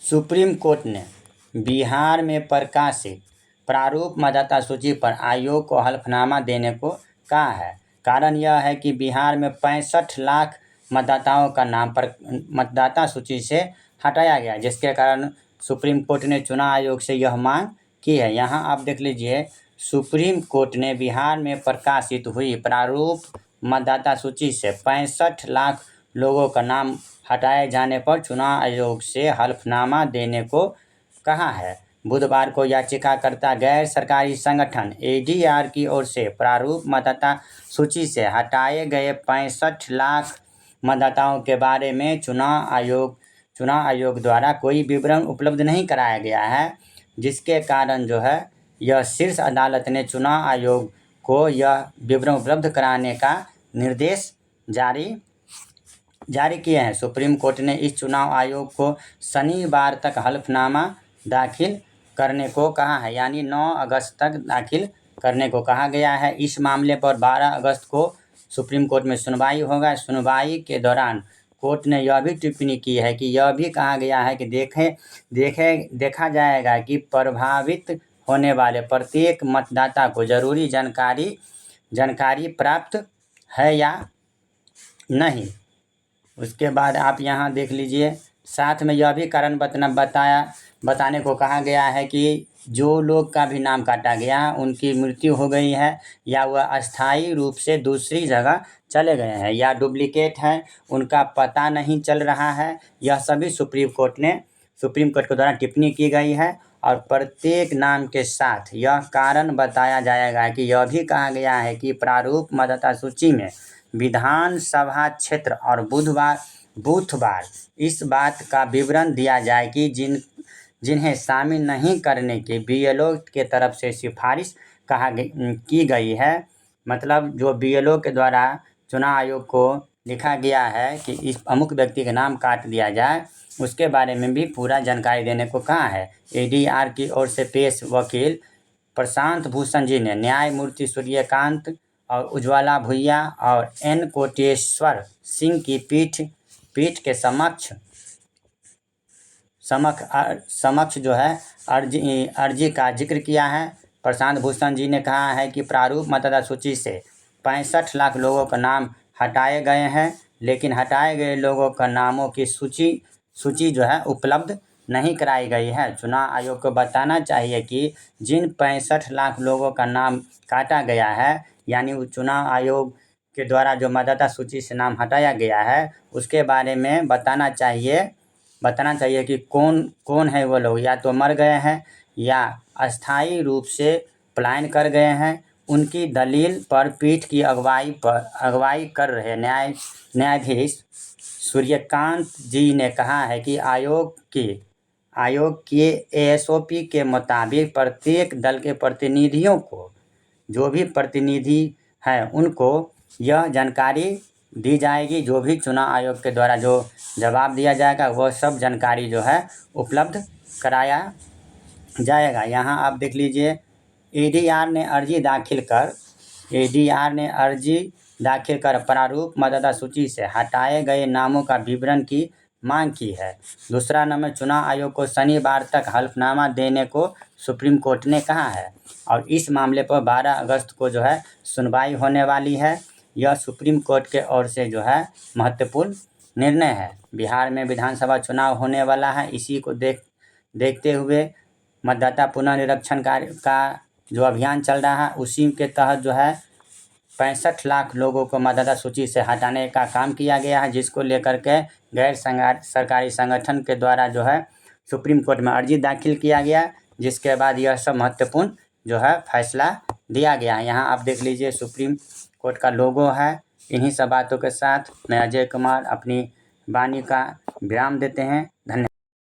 Supreme court ने बिहार में प्रकाशित प्रारूप मतदाता सूची पर आयोग को हलफनामा देने को कहा है। कारण यह है कि बिहार में 65 लाख मतदाताओं का नाम पर मतदाता सूची से हटाया गया, जिसके कारण सुप्रीम कोर्ट ने चुनाव आयोग से यह मांग की है। यहाँ आप देख लीजिए, सुप्रीम कोर्ट ने बिहार में प्रकाशित हुई प्रारूप मतदाता सूची से 65 लाख लोगों का नाम हटाए जाने पर चुनाव आयोग से हलफनामा देने को कहा है। बुधवार को याचिकाकर्ता गैर सरकारी संगठन एडीआर की ओर से प्रारूप मतदाता सूची से हटाए गए 65 लाख मतदाताओं के बारे में चुनाव आयोग द्वारा कोई विवरण उपलब्ध नहीं कराया गया है, जिसके कारण जो है यह शीर्ष अदालत ने चुनाव आयोग को यह विवरण उपलब्ध कराने का निर्देश जारी किए हैं। सुप्रीम कोर्ट ने इस चुनाव आयोग को शनिवार तक हलफनामा दाखिल करने को कहा है, यानी 9 अगस्त तक दाखिल करने को कहा गया है। इस मामले पर 12 अगस्त को सुप्रीम कोर्ट में सुनवाई होगा। सुनवाई के दौरान कोर्ट ने यह भी टिप्पणी की है कि यह भी कहा गया है कि देखा जाएगा कि प्रभावित होने वाले प्रत्येक मतदाता को जरूरी जानकारी प्राप्त है या नहीं। उसके बाद आप यहाँ देख लीजिए, साथ में यह भी कारण बताने को कहा गया है कि जो लोग का भी नाम काटा गया है, उनकी मृत्यु हो गई है या वह अस्थायी रूप से दूसरी जगह चले गए हैं या डुप्लीकेट हैं, उनका पता नहीं चल रहा है। यह सभी सुप्रीम कोर्ट के द्वारा टिप्पणी की गई है और प्रत्येक नाम के साथ यह कारण बताया जाएगा कि यह भी कहा गया है कि प्रारूप मतदाता सूची में विधानसभा क्षेत्र और बूथवार इस बात का विवरण दिया जाए कि जिन्हें शामिल नहीं करने की बीएलओ के तरफ से सिफारिश की गई है। मतलब जो बीएलओ के द्वारा चुनाव आयोग को लिखा गया है कि इस अमुक व्यक्ति का नाम काट दिया जाए, उसके बारे में भी पूरा जानकारी देने को कहा है। एडीआर की ओर से पेश वकील प्रशांत भूषण जी ने न्यायमूर्ति सूर्यकांत और उज्ज्वला भुइया और एन कोटेश्वर सिंह की पीठ के समक्ष जो है अर्जी का जिक्र किया है। प्रशांत भूषण जी ने कहा है कि प्रारूप मतदाता सूची से 65 लाख लोगों का नाम हटाए गए हैं, लेकिन हटाए गए लोगों का नामों की सूची जो है उपलब्ध नहीं कराई गई है। चुनाव आयोग को बताना चाहिए कि जिन 65 लाख लोगों का नाम काटा गया है, यानी चुनाव आयोग के द्वारा जो मतदाता सूची से नाम हटाया गया है, उसके बारे में बताना चाहिए कि कौन है वो लोग, या तो मर गए हैं या अस्थायी रूप से पलायन कर गए हैं। उनकी दलील पर पीठ की अगुवाई कर रहे न्यायाधीश सूर्यकांत जी ने कहा है कि आयोग के एसओपी के मुताबिक प्रत्येक दल के प्रतिनिधियों को, जो भी प्रतिनिधि हैं, उनको यह जानकारी दी जाएगी। जो भी चुनाव आयोग के द्वारा जो जवाब दिया जाएगा, वह सब जानकारी जो है उपलब्ध कराया जाएगा। यहाँ आप देख लीजिए, एडीआर ने अर्जी दाखिल कर प्रारूप मतदाता सूची से हटाए गए नामों का विवरण की मांग की है। दूसरा नंबर, चुनाव आयोग को शनिवार तक हलफनामा देने को सुप्रीम कोर्ट ने कहा है और इस मामले पर 12 अगस्त को जो है सुनवाई होने वाली है। यह सुप्रीम कोर्ट के ओर से जो है महत्वपूर्ण निर्णय है। बिहार में विधानसभा चुनाव होने वाला है। इसी को देखते हुए मतदाता पुनर्निरीक्षण का जो अभियान चल रहा है, उसी के तहत जो है 65 लाख लोगों को मतदाता सूची से हटाने का काम किया गया है, जिसको लेकर के गैर सरकारी संगठन के द्वारा जो है सुप्रीम कोर्ट में अर्जी दाखिल किया गया, जिसके बाद यह सब महत्वपूर्ण जो है फैसला दिया गया है। यहाँ आप देख लीजिए, सुप्रीम कोर्ट का लोगो है। इन्हीं सब बातों के साथ मैं अजय कुमार अपनी वाणी का विराम देते हैं। धन्यवाद।